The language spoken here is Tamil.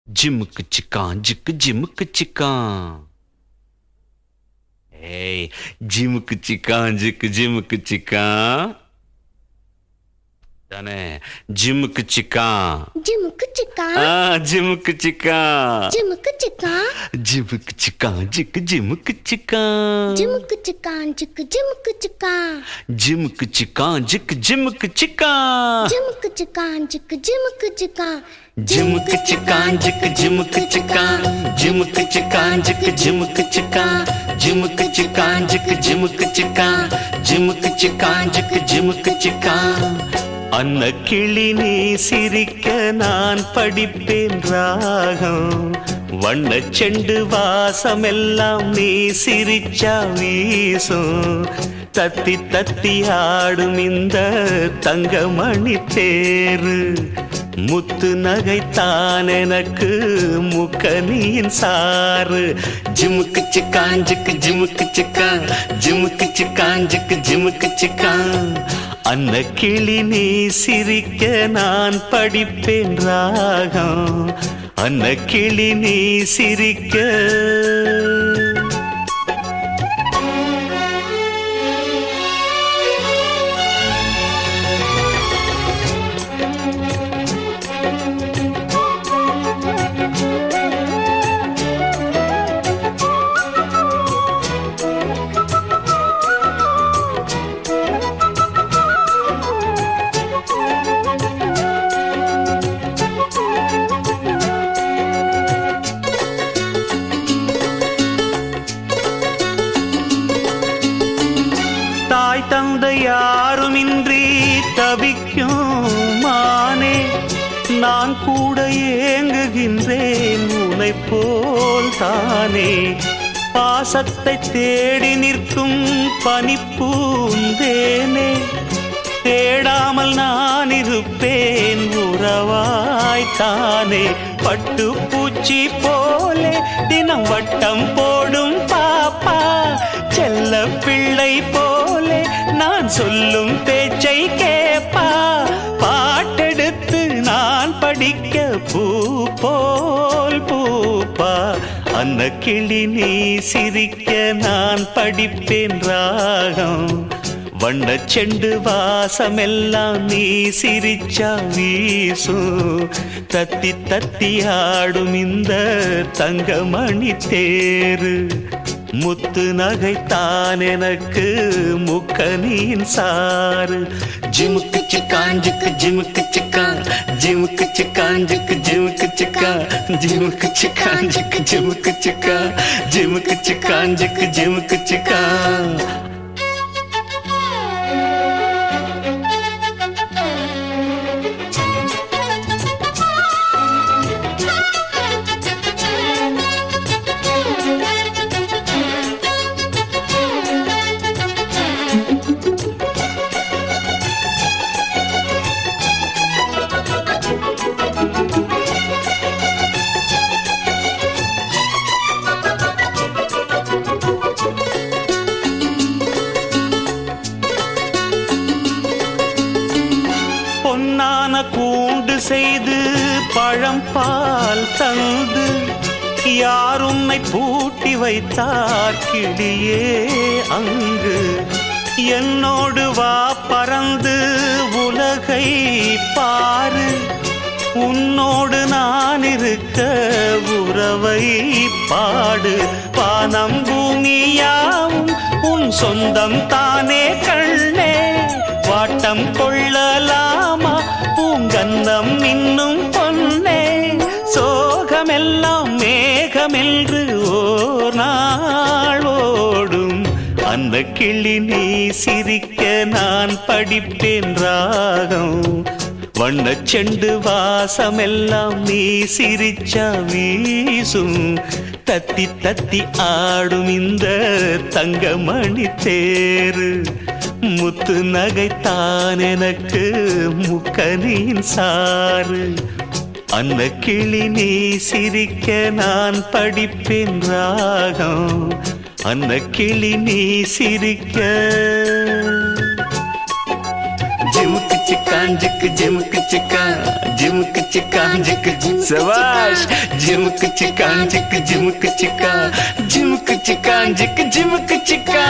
ஜிமுக்கு சிக்கான் ஜிக்கு ஜிமுக்கு சிக்கான். ஏய், ஜிமுக்கு சிக்கான் ஜிக்கு ஜிமுக்கு சிக்கான் தானே. ஜிமுக்கு சிக்கான் ஜிமுக்கு சிக்கா ஜிமுக்கு சிக்கான் ஜிமுக்கு சிக்கா ஜிமுக்கு சிக்கான் ஜிக்கு ஜிமுக்கு சிக்கான் ஜிமுக்கு சிக்கான் ஜிக்கு ஜிமுக்கு சிக்கா ஜிமுக்கு சிக்கான் ஜிக்கு ஜிமுக்கு சிக்கான் ஜிமுக்கு சிக்கான் ஜிக்கு ஜிமுக்கு சிக்கா ஜிமுக்கு சிக்கான் ஜிக்கு ஜிமுக்கு சிக்கான் ஜிமுக்கு சிக்கான் ஜிக்கு ஜிமுக்கு சிக்கான் ஜிமுக்கு சிக்கான் ஜிக்கு ஜிமுக்கு சிக்கான் ஜிமுக்கு சிக்கான் ஜிக்கு ஜிமுக்கு சிக்கான். அன்ன கிளி நீ சிரிக்க நான் படிப்பேன் ராகம். வண்ண செண்டு வாசமெல்லாம் நீ சிரிச்சா வீசும். தத்தி தத்தி ஆடும் இந்த தங்கமணி தேரு. முத்து நகைத்தான் எனக்கு முக்கனியின் சாறு. ஜிமுக்கு சிக்கான் ஜிக்கு ஜிமுக்கு சிக்கான் ஜிமுக்கு சிக்கான் ஜிக்கு ஜிமுக்கு சிக்கான். அன்ன கிளி நீ சிரிக்க நான் படிப்பேன் ராகம். அன்ன கிளி நீ சிரிக்க தந்தை யாருமின்றி தவிக்கும் மானே. நான் கூட ஏங்குகின்றேன் உன்னை போல் தானே. பாசத்தை தேடி நிற்கும் பனிப்பூந்தேனே. தேடாமல் நான் இருப்பேன் உறவாய்த்தானே. பட்டு பூச்சி போலே தினம் வட்டம் போடும் பாப்பா. செல்ல பிள்ளை போலே நான் சொல்லும் பேச்சை கேப்பா. பாட்டெடுத்து நான் படிக்க பூ போல் பூப்பா. அன்ன கிளி நீ சிரிக்க நான் படிப்பேன் ராகம். வண்ண செண்டு வாசமெல்லாம் நீ சிரிச்சா வீசும். தத்தி தத்தி ஆடும் இந்த தங்கமணி தேரு. முத்து நகைத்தான் எனக்கு முக்கனியின் சாறு. ஜிமுக்கு சிக்கான் ஜிக்கு ஜிமுக்கு சிக்கான் ஜிமுக்கு சிக்கான் ஜிக்கு ஜிமுக்கு சிக்கான் ஜிமுக்கு சிக்கான் ஜிக்கு ஜிமுக்கு சிக்கான் ஜிமுக்கு சிக்கான் ஜிக்கு ஜிமுக்கு சிக்கான். பொன்னான கூண்டு செய்து பழம் பால் தந்து யார் உன்னை பூட்டி வைத்தார் கிளியே அங்கு. என்னோடு வா பறந்து உலகை பாரு. உன்னோடு நான் இருக்க உறவை பாடு. வானம் பூமியாவும் உன் சொந்தம் தானே கண்ணே. வாட்டம் கொள்ளலாமா பூங்கன்னம் இன்னும் பொன்னே. சோகமெல்லாம் மேகமென்று ஓர் நாள் ஓடும். அந்த கிளி நீ சிரிக்க நான் படிப்பேன் ராகம். வண்ண செண்டு வாசமெல்லாம் நீ சிரிச்சா வீசும். தத்தி தத்தி ஆடும் இந்த தங்கமணி தேரு. முத்து நகைத்தான் எனக்கு முக்கனியின் சாறு. அன்ன கிளி நீ சிரிக்க நான் படிப்பேன் ராகம். அன்ன கிளி நீ சிரிக்க ஜிமுக்கு சிக்கான் जिक जिमक चिका जिमक चिका जिक सवाश जिमक चिका जिक जिमक चिका जिमक चिका जिक जिमक चिका